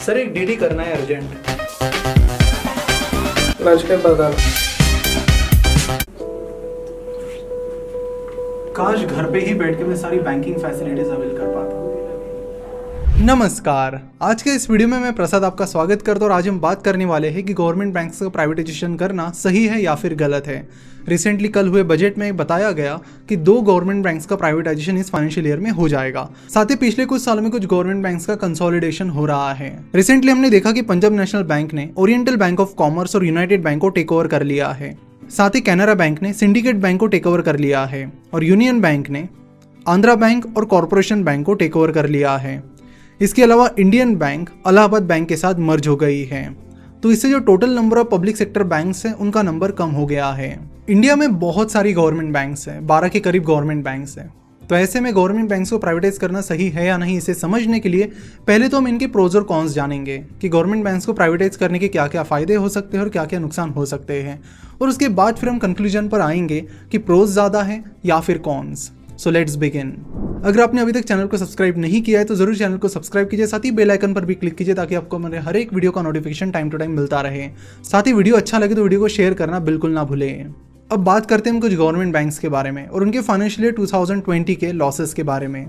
Sir एक DD करना है अर्जेंट। लंच के बाद काश घर पे ही बैठ के मैं सारी बैंकिंग फैसिलिटीज अवेल कर पाता। नमस्कार, आज के इस वीडियो में मैं प्रसाद आपका स्वागत करता हूँ और आज हम बात करने वाले हैं कि गवर्नमेंट बैंक्स का प्राइवेटाइजेशन करना सही है या फिर गलत है। रिसेंटली कल हुए बजट में बताया गया कि 2 गवर्नमेंट बैंक्स का प्राइवेटाइजेशन इस फाइनेंशियल ईयर में हो जाएगा। साथ ही पिछले कुछ सालों में कुछ गवर्नमेंट बैंक्स का कंसोलिडेशन हो रहा है। रिसेंटली हमने देखा कि पंजाब नेशनल बैंक ने ओरिएंटल बैंक ऑफ कॉमर्स और यूनाइटेड बैंक को टेक ओवर कर लिया है। साथ ही कैनरा बैंक ने सिंडिकेट बैंक को टेक ओवर कर लिया है और यूनियन बैंक ने आंध्रा बैंक और कॉर्पोरेशन बैंक को टेक ओवर कर लिया है। इसके अलावा इंडियन बैंक इलाहाबाद बैंक के साथ मर्ज हो गई है, तो इससे जो total number of public sector banks हैं उनका नंबर कम हो गया है। इंडिया में बहुत सारी गवर्नमेंट बैंक्स हैं, 12 के करीब गवर्नमेंट बैंक्स हैं। तो ऐसे में गवर्नमेंट बैंक्स को प्राइवेटाइज करना सही है या नहीं, इसे समझने के लिए पहले तो हम इनके प्रोज और कॉन्स जानेंगे कि गवर्नमेंट बैंक्स को प्राइवेटाइज करने के क्या क्या फायदे हो सकते हैं और क्या क्या नुकसान हो सकते हैं, और उसके बाद फिर हम कंक्लूजन पर आएंगे कि प्रोज ज़्यादा है या फिर कॉन्स। So let's begin. अगर आपने अभी तक चैनल को सब्सक्राइब नहीं किया है तो जरूर चैनल को सब्सक्राइब कीजिए, साथ ही बेल आइकन पर भी क्लिक कीजिए ताकि आपको मेरे हर एक वीडियो का नोटिफिकेशन टाइम टू टाइम मिलता रहे। साथ ही वीडियो अच्छा लगे तो वीडियो को शेयर करना बिल्कुल ना भूलें। अब बात करते हैं हम कुछ गवर्नमेंट बैंक्स के बारे में और उनके फाइनेंशियल ईयर 2020 के लॉसेस के बारे में।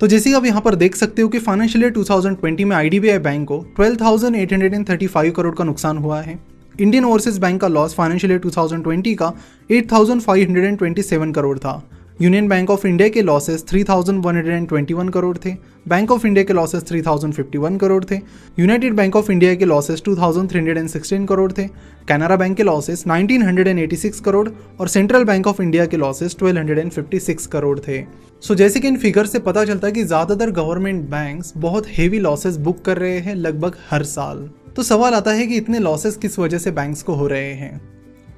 तो जैसे आप यहाँ पर देख सकते हो कि फाइनेंशियल ईयर 2020 में IDBI बैंक को 12,835 करोड़ का नुकसान हुआ है। इंडियन ओवरसीज बैंक का लॉस फाइनेंशियल ईयर 2020 का 8,527 करोड़ था। यूनियन बैंक ऑफ इंडिया के लॉसेस 3,121 करोड़ थे। बैंक ऑफ इंडिया के लॉसेस 3,051 करोड़ थे। यूनाइटेड बैंक ऑफ इंडिया के लॉसेस 2,316 करोड़ थे। कैनरा बैंक के लॉसेस 1,986 करोड़ और सेंट्रल बैंक ऑफ इंडिया के लॉसेस 1,256 करोड़ थे। सो जैसे कि इन फिगर से पता चलता है कि ज़्यादातर गवर्नमेंट बैंक्स बहुत हेवी लॉसेस बुक कर रहे हैं लगभग हर साल। तो सवाल आता है कि इतने लॉसेस किस वजह से बैंक्स को हो रहे हैं।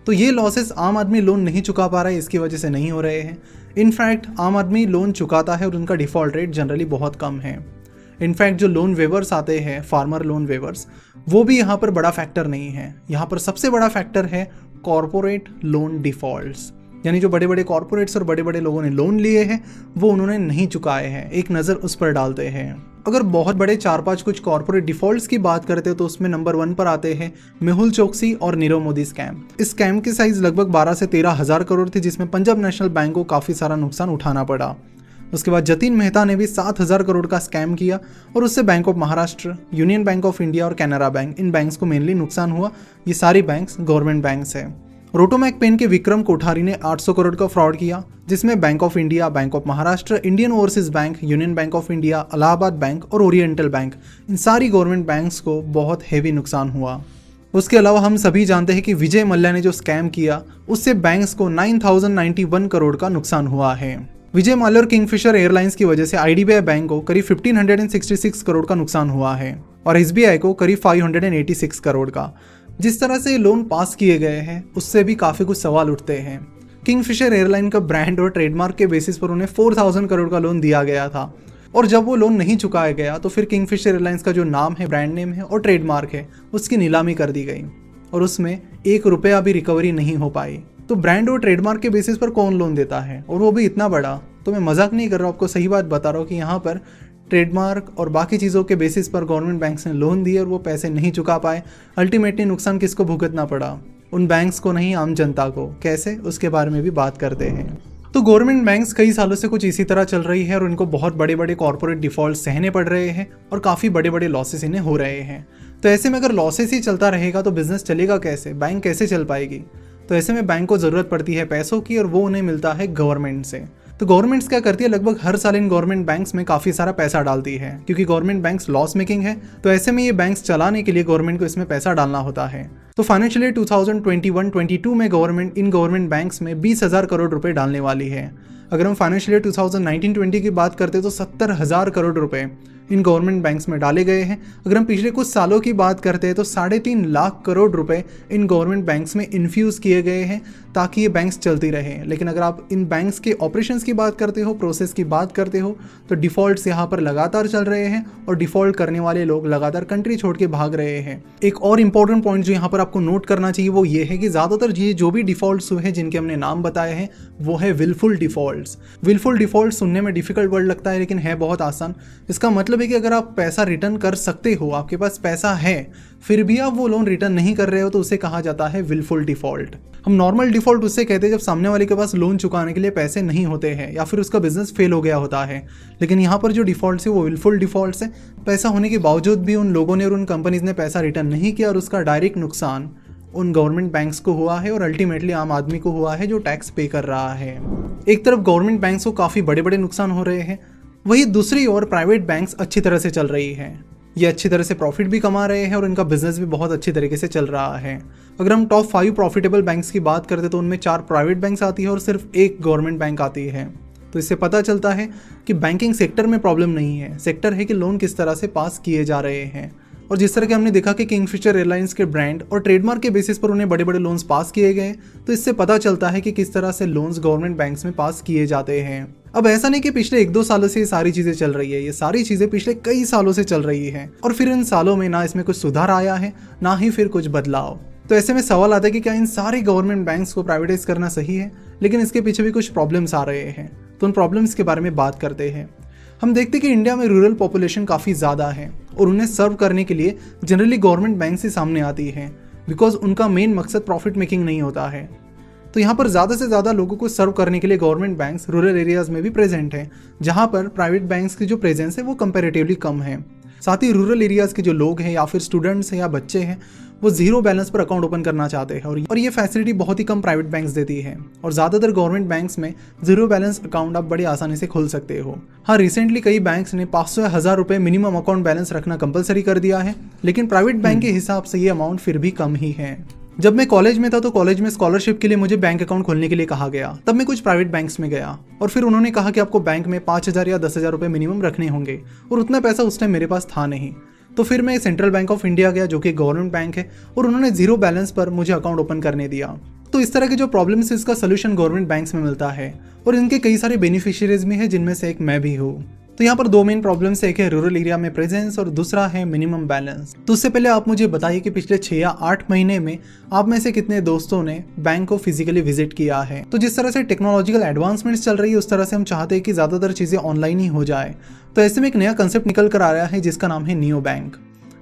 तो ये लॉसेस आम आदमी लोन नहीं चुका पा रहा है इसकी वजह से नहीं हो रहे हैं। इनफैक्ट आम आदमी लोन चुकाता है और उनका डिफ़ॉल्ट रेट जनरली बहुत कम है। इनफैक्ट जो लोन वेवर्स आते हैं, फार्मर लोन वेवर्स, वो भी यहाँ पर बड़ा फैक्टर नहीं है। यहाँ पर सबसे बड़ा फैक्टर है कॉरपोरेट लोन डिफ़ॉल्ट्स, यानी जो बड़े बड़े कॉरपोरेट्स और बड़े बड़े लोगों ने लोन लिए हैं वो उन्होंने नहीं चुकाए हैं। एक नज़र उस पर डालते हैं। अगर बहुत बड़े 4-5 कुछ कॉर्पोरेट डिफॉल्ट्स की बात करते हो तो उसमें नंबर 1 पर आते हैं मेहुल चोकसी और नीरव मोदी स्कैम। इस स्कैम की साइज लगभग 12 से 13 हज़ार करोड़ थी, जिसमें पंजाब नेशनल बैंक को काफ़ी सारा नुकसान उठाना पड़ा। उसके बाद जतिन मेहता ने भी 7,000 करोड़ का स्कैम किया और उससे bank of Maharashtra, union bank of India और कैनरा बैंक, इन बैंक्स को मेनली नुकसान हुआ। ये सारी बैंक्स गवर्नमेंट बैंक्स है। रोटोमैक पेन के विक्रम कोठारी ने 800 करोड़ का फ्रॉड किया, जिसमें bank of India, bank of Maharashtra, Indian overseas bank, union bank of India, Allahabad bank और ओरिएंटल बैंक, इन सारी गवर्नमेंट बैंक्स को बहुत हेवी नुकसान हुआ। उसके अलावा हम सभी जानते हैं कि विजय मल्ल्या ने जो स्कैम किया उससे बैंक्स को 9,091 करोड़ का नुकसान हुआ है। विजय मल्ल्या और किंगफिशर एयरलाइंस की वजह से IDBI बैंक को करीब 1,566 करोड़ का नुकसान हुआ है और SBI को करीब 586 करोड़ का। जिस तरह से लोन पास किए गए हैं उससे भी काफ़ी कुछ सवाल उठते हैं। किंगफिशर एयरलाइन का ब्रांड और ट्रेडमार्क के बेसिस पर उन्हें 4,000 करोड़ का लोन दिया गया था और जब वो लोन नहीं चुकाया गया तो फिर किंगफिशर एयरलाइंस का जो नाम है, ब्रांड नेम है और ट्रेडमार्क है, उसकी नीलामी कर दी गई और उसमें 1 रुपया भी रिकवरी नहीं हो पाई। तो ब्रांड और ट्रेडमार्क के बेसिस पर कौन लोन देता है, और वो भी इतना बड़ा? तो मैं मजाक नहीं कर रहा हूँ, आपको सही बात बता रहा हूँ कि यहाँ पर ट्रेडमार्क और बाकी चीज़ों के बेसिस पर गवर्नमेंट बैंक्स ने लोन दिए और वो पैसे नहीं चुका पाए। अल्टीमेटली नुकसान किसको भुगतना पड़ा? उन बैंक्स को नहीं, आम जनता को। कैसे, उसके बारे में भी बात करते हैं। तो गवर्नमेंट बैंक्स कई सालों से कुछ इसी तरह चल रही है और उनको बहुत बड़े बड़े कॉर्पोरेट डिफॉल्ट सहने पड़ रहे हैं और काफ़ी बड़े बड़े लॉसेस इन्हें हो रहे हैं। तो ऐसे में अगर लॉसेस ही चलता रहेगा तो बिजनेस चलेगा कैसे, बैंक कैसे चल पाएगी? तो ऐसे में बैंक को ज़रूरत पड़ती है पैसों की और वो उन्हें मिलता है गवर्नमेंट से। तो गवर्नमेंट्स क्या करती है, लगभग हर साल इन गवर्नमेंट बैंक्स में काफ़ी सारा पैसा डालती है, क्योंकि गवर्नमेंट बैंक्स लॉस मेकिंग है। तो ऐसे में ये बैंक्स चलाने के लिए गवर्नमेंट को इसमें पैसा डालना होता है। तो फाइनेंशियल ईयर 2021-22 में गवर्नमेंट इन गवर्नमेंट बैंक्स में 20,000 करोड़ रुपए डालने वाली है। अगर हम फाइनेंशियल ईयर 2019-20 की बात करते हैं तो 70,000 करोड़ रुपए इन गवर्नमेंट बैंक्स में डाले गए हैं। अगर हम पिछले कुछ सालों की बात करते हैं तो 3.5 लाख करोड़ रुपए इन गवर्नमेंट बैंक्स में इन्फ्यूज़ किए गए हैं ताकि ये बैंक्स चलती रहें। लेकिन अगर आप इन बैंक्स के ऑपरेशंस की बात करते हो, प्रोसेस की बात करते हो, तो डिफ़ॉल्ट्स यहाँ पर लगातार चल रहे हैं और डिफ़ॉल्ट करने वाले लोग लगातार कंट्री छोड़ के भाग रहे हैं। एक और इंपॉर्टेंट पॉइंट जो यहाँ पर आपको नोट करना चाहिए वो ये है कि ज़्यादातर ये जो भी डिफ़ॉल्ट्स हुए हैं जिनके हमने नाम बताए हैं वो है विलफुल डिफ़ॉल्ट्स। विलफुल डिफ़ॉल्ट सुनने में डिफ़िकल्ट वर्ड लगता है लेकिन है बहुत आसान। इसका मतलब मतलब है कि अगर आप पैसा रिटर्न कर सकते हो, आपके पास पैसा है, फिर भी आप वो लोन रिटर्न नहीं कर रहे हो, तो उसे कहा जाता है विलफुल डिफॉल्ट। हम नॉर्मल डिफॉल्ट उससे कहते हैं जब सामने वाले के पास लोन चुकाने के लिए पैसे नहीं होते हैं या फिर उसका बिजनेस फेल हो गया होता है। लेकिन यहाँ पर जो डिफॉल्ट है वो विलफुल डिफॉल्ट है। पैसा होने के बावजूद भी उन लोगों ने और उन कंपनीज ने पैसा रिटर्न नहीं किया और उसका डायरेक्ट नुकसान उन गवर्नमेंट बैंक्स को हुआ है और अल्टीमेटली आम आदमी को हुआ है जो टैक्स पे कर रहा है। एक तरफ गवर्नमेंट बैंक्स को काफ़ी बड़े बड़े नुकसान हो रहे हैं, वहीं दूसरी ओर प्राइवेट बैंक्स अच्छी तरह से चल रही है। ये अच्छी तरह से प्रॉफिट भी कमा रहे हैं और इनका बिजनेस भी बहुत अच्छी तरीके से चल रहा है। अगर हम टॉप 5 प्रॉफिटेबल बैंक्स की बात करते तो उनमें 4 प्राइवेट बैंक्स आती है और सिर्फ 1 गवर्नमेंट बैंक आती है। तो इससे पता चलता है कि बैंकिंग सेक्टर में प्रॉब्लम नहीं है, सेक्टर है कि लोन किस तरह से पास किए जा रहे हैं। और जिस तरह के हमने देखा कि किंगफिशर एयरलाइंस के ब्रांड और ट्रेडमार्क के बेसिस पर उन्हें बड़े बड़े लोन्स पास किए गए, तो इससे पता चलता है कि किस तरह से लोन्स गवर्नमेंट बैंक्स में पास किए जाते हैं। अब ऐसा नहीं कि पिछले 1-2 सालों से ये सारी चीज़ें चल रही है, ये सारी चीज़ें पिछले कई सालों से चल रही है और फिर इन सालों में ना इसमें कुछ सुधार आया है, ना ही फिर कुछ बदलाव। तो ऐसे में सवाल आता है कि क्या इन सारे गवर्नमेंट बैंक्स को प्राइवेटाइज करना सही है? लेकिन इसके पीछे भी कुछ प्रॉब्लम्स आ रहे हैं, तो उन प्रॉब्लम्स के बारे में बात करते हैं। हम देखते हैं कि इंडिया में रूरल पॉपुलेशन काफ़ी ज़्यादा है और उन्हें सर्व करने के लिए जनरली गवर्नमेंट बैंक से सामने आती है, बिकॉज उनका मेन मकसद प्रॉफिट मेकिंग नहीं होता है। तो यहाँ पर ज़्यादा से ज़्यादा लोगों को सर्व करने के लिए गवर्नमेंट बैंक्स रूरल एरियाज़ में भी प्रेजेंट हैं, जहाँ पर प्राइवेट बैंक्स की जो प्रेजेंस है वो कंपैरेटिवली कम है। साथ ही रूरल एरियाज़ के जो लोग हैं या फिर स्टूडेंट्स हैं या बच्चे हैं, वो जीरो बैलेंस पर अकाउंट ओपन करना चाहते हैं और ये फैसिलिटी बहुत ही कम प्राइवेट बैंक्स देती है और ज़्यादातर गवर्नमेंट बैंक्स में जीरो बैलेंस अकाउंट आप बड़ी आसानी से खोल सकते हो। हाँ, रिसेंटली कई बैंक्स ने 500 या 1000 रुपये मिनिमम अकाउंट बैलेंस रखना कंपलसरी कर दिया है, लेकिन प्राइवेट बैंक के हिसाब से ये अमाउंट फिर भी कम ही है। जब मैं कॉलेज में था तो कॉलेज में स्कॉलरशिप के लिए मुझे बैंक अकाउंट खोलने के लिए कहा गया। तब मैं कुछ प्राइवेट बैंक्स में गया और फिर उन्होंने कहा कि आपको बैंक में 5000 या 10,000 रुपये मिनिमम रखने होंगे और उतना पैसा उस टाइम मेरे पास था नहीं। तो फिर मैं सेंट्रल बैंक ऑफ इंडिया गया, जो कि गवर्नमेंट बैंक है, और उन्होंने जीरो बैलेंस पर मुझे अकाउंट ओपन करने दिया। तो इस तरह के जो प्रॉब्लम्स है इसका सोल्यूशन गवर्नमेंट बैंक्स में मिलता है और इनके कई सारे बेनिफिशियरीज भी हैं, जिनमें से एक मैं भी हूँ। तो यहाँ पर 2 मेन प्रॉब्लम्स, एक है रूरल एरिया में प्रेजेंस और दूसरा है मिनिमम बैलेंस। तो उससे पहले आप मुझे बताइए कि पिछले 6 या 8 महीने में आप में से कितने दोस्तों ने बैंक को फिजिकली विजिट किया है। तो जिस तरह से टेक्नोलॉजिकल एडवांसमेंट्स चल रही है, उस तरह से हम चाहते हैं कि ज़्यादातर चीज़ें ऑनलाइन ही हो जाए। तो ऐसे में एक नया कंसेप्ट निकल कर आ रहा है जिसका नाम है नियो बैंक।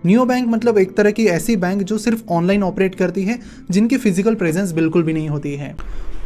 नियो बैंक मतलब एक तरह की ऐसी बैंक जो सिर्फ ऑनलाइन ऑपरेट करती है, जिनकी फिजिकल प्रेजेंस बिल्कुल भी नहीं होती है।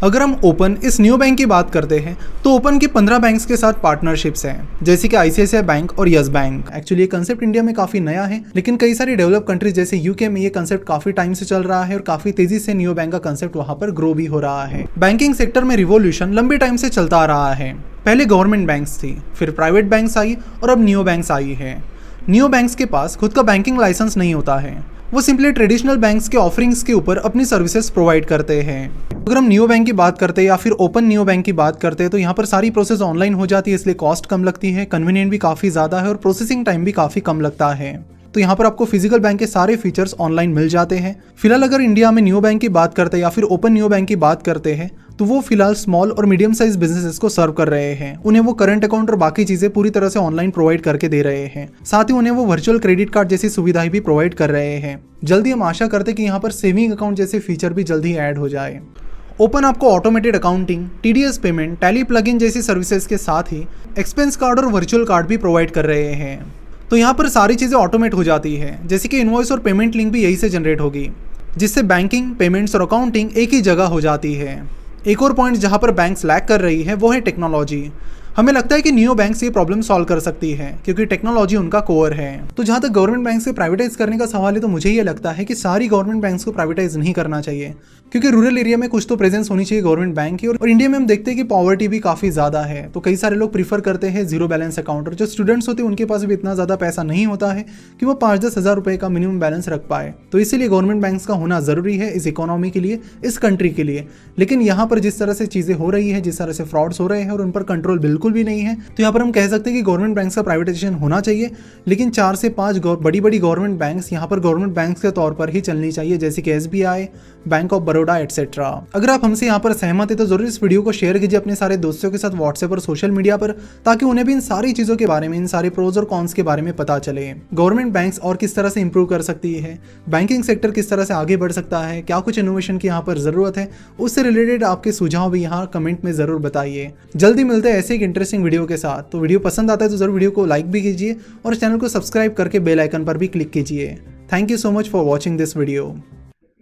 अगर हम ओपन इस नियो बैंक की बात करते हैं तो ओपन की 15 बैंक्स के साथ पार्टनरशिप्स हैं, जैसे कि ICICI बैंक और यस बैंक। एक्चुअली ये कंसेप्ट इंडिया में काफी नया है, लेकिन कई सारी डेवलप कंट्रीज जैसे यूके में ये कंसेप्ट काफी टाइम से चल रहा है और काफी तेजी से नियो बैंक का कंसेप्ट वहां पर ग्रो भी हो रहा है। बैंकिंग सेक्टर में रिवॉल्यूशन लंबे टाइम से चलता आ रहा है। पहले गवर्नमेंट बैंक्स थी, फिर प्राइवेट बैंक्स आई और अब नियो बैंक्स आई है। नियो बैंक्स के पास खुद का बैंकिंग लाइसेंस नहीं होता है, वो सिंपली ट्रेडिशनल बैंक्स के ऑफरिंग्स के ऊपर अपनी सर्विसेज प्रोवाइड करते हैं। अगर हम नियो बैंक की बात करते हैं या फिर ओपन नियो बैंक की बात करते हैं तो यहाँ पर सारी प्रोसेस ऑनलाइन हो जाती है, इसलिए कॉस्ट कम लगती है, कन्वीनियंट भी काफ़ी ज़्यादा है और प्रोसेसिंग टाइम भी काफ़ी कम लगता है। तो यहाँ पर आपको फिजिकल बैंक के सारे फीचर्स ऑनलाइन मिल जाते हैं। फिलहाल अगर इंडिया में नियो बैंक की बात करते हैं या फिर ओपन नियो बैंक की बात करते हैं तो वो फिलहाल स्मॉल और मीडियम साइज बिजनेसेस को सर्व कर रहे हैं। उन्हें वो करंट अकाउंट और बाकी चीजें पूरी तरह से ऑनलाइन प्रोवाइड करके दे रहे हैं। साथ ही उन्हें वो वर्चुअल क्रेडिट कार्ड जैसी सुविधाएं भी प्रोवाइड कर रहे हैं। जल्दी हम आशा करते हैं कि यहाँ पर सेविंग अकाउंट जैसे फीचर भी जल्दी ऐड हो जाए। ओपन आपको automated accounting, TDS payment, tally plugin जैसी सर्विसेज के साथ ही एक्सपेंस कार्ड और वर्चुअल कार्ड भी प्रोवाइड कर रहे हैं। तो यहाँ पर सारी चीज़ें ऑटोमेट हो जाती है, जैसे कि इनवॉइस और पेमेंट लिंक भी यही से जनरेट होगी, जिससे बैंकिंग, पेमेंट्स और अकाउंटिंग एक ही जगह हो जाती है। एक और पॉइंट जहाँ पर बैंक्स लैक कर रही है वो है टेक्नोलॉजी। हमें लगता है कि नियो बैंक्स ये प्रॉब्लम सॉल्व कर सकती है क्योंकि टेक्नोलॉजी उनका कोर है। तो जहाँ तक गवर्नमेंट बैंक से प्राइवेटाइज करने का सवाल है तो मुझे ये लगता है कि सारी गवर्नमेंट बैंक्स को प्राइवेटाइज नहीं करना चाहिए, क्योंकि रूरल एरिया में कुछ तो प्रेजेंस होनी चाहिए गवर्नमेंट बैंक की। और इंडिया में हम देखते हैं कि पॉवर्टी भी काफ़ी ज़्यादा है, तो कई सारे लोग प्रीफर करते हैं जीरो बैलेंस अकाउंट। और जो स्टूडेंट्स होते हैं उनके पास भी इतना ज़्यादा पैसा नहीं होता है कि वो 5-10 हज़ार रुपये का मिनिमम बैलेंस रख पाए। तो इसीलिए गवर्नमेंट बैंक्स का होना ज़रूरी है इस इकोनॉमी के लिए, इस कंट्री के लिए। लेकिन यहाँ पर जिस तरह से चीज़ें हो रही है, जिस तरह से फ्रॉड्स हो रहे हैं और उन पर कंट्रोल बिल्कुल भी नहीं है, तो यहाँ पर हम कह सकते हैं कि गवर्नमेंट बैंक्स का प्राइवेटाइजेशन होना चाहिए। लेकिन 4 से 5 बड़ी बड़ी गवर्नमेंट बैंक्स यहाँ पर गवर्नमेंट बैंक्स के तौर पर ही चलनी चाहिए, जैसे कि SBI, bank of Baroda etcetera. अगर आप हमसे यहाँ पर सहमत है तो जरूर इस वीडियो को शेयर कीजिए अपने सारे दोस्तों के साथ व्हाट्सएप और सोशल मीडिया पर, ताकि उन्हें भी इन सारी चीज़ों के बारे में, इन सारे प्रोज और कॉन्स के बारे में पता चले। गवर्नमेंट बैंक्स और किस तरह से इंप्रूव कर सकती है, बैंकिंग सेक्टर किस तरह से आगे बढ़ सकता है, क्या कुछ इनोवेशन की यहाँ पर जरूरत है, उससे रिलेटेड आपके सुझाव भी यहाँ कमेंट में जरूर बताइए। जल्दी मिलते हैं ऐसे एक इंटरेस्टिंग वीडियो के साथ। तो वीडियो पसंद आता है तो ज़रूर वीडियो को लाइक भी कीजिए और चैनल को सब्सक्राइब करके बेल आइकन पर भी क्लिक कीजिए। Thank you so much for watching this video.